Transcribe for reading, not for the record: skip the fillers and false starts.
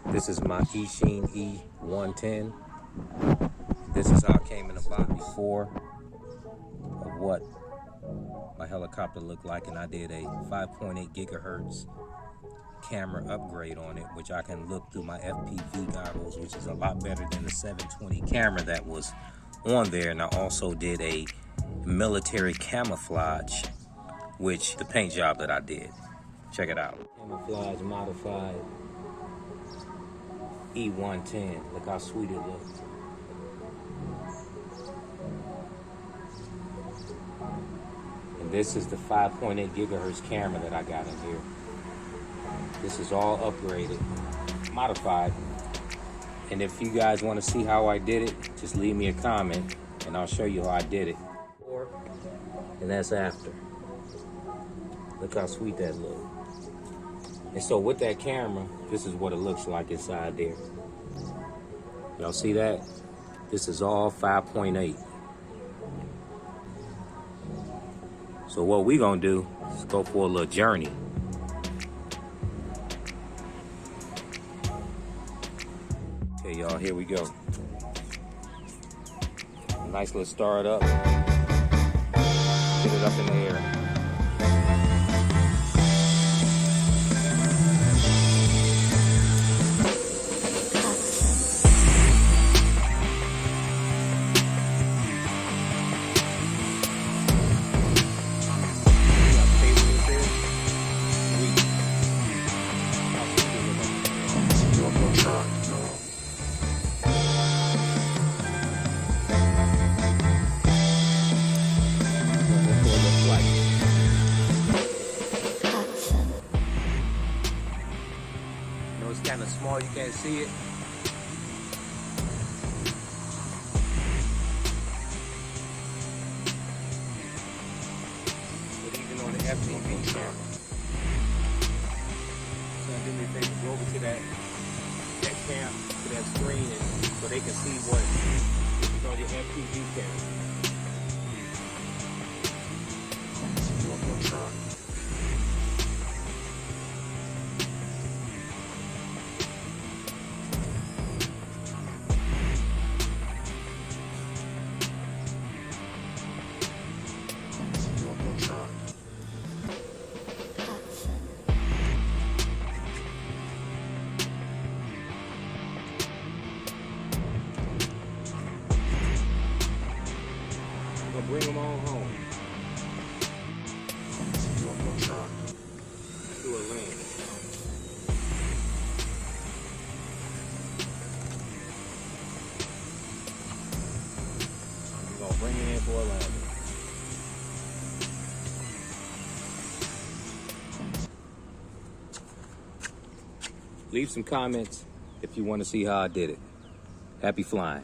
This is my EACHINE E110. This is how I came in the box before of what my helicopter looked like, and I did a 5.8 gigahertz camera upgrade on it, which I can look through my FPV goggles, which is a lot better than the 720 camera that was on there. And I also did a military camouflage, which the paint job that I did. Check it out. Camouflage modified E110. Look how sweet it looks. And this is the 5.8 gigahertz camera that I got in here. This is all upgraded, modified. And if you guys want to see how I did it, just leave me a comment and I'll show you how I did it. And that's after. Look how sweet that looks. And so with that camera, this is what it looks like inside there. Y'all see that? This is all 5.8. So what we gonna do is go for a little journey. Okay, y'all, here we go. Nice little start up. Get it up in the air. It's kind of small, you can't see it. But even on the FPV camera, so do me a favor, go over to that cam, to that screen, and so they can see what is on your FPV camera. Gonna bring them all home. Do a land. We're gonna bring it in for a landing. Leave some comments if you want to see how I did it. Happy flying.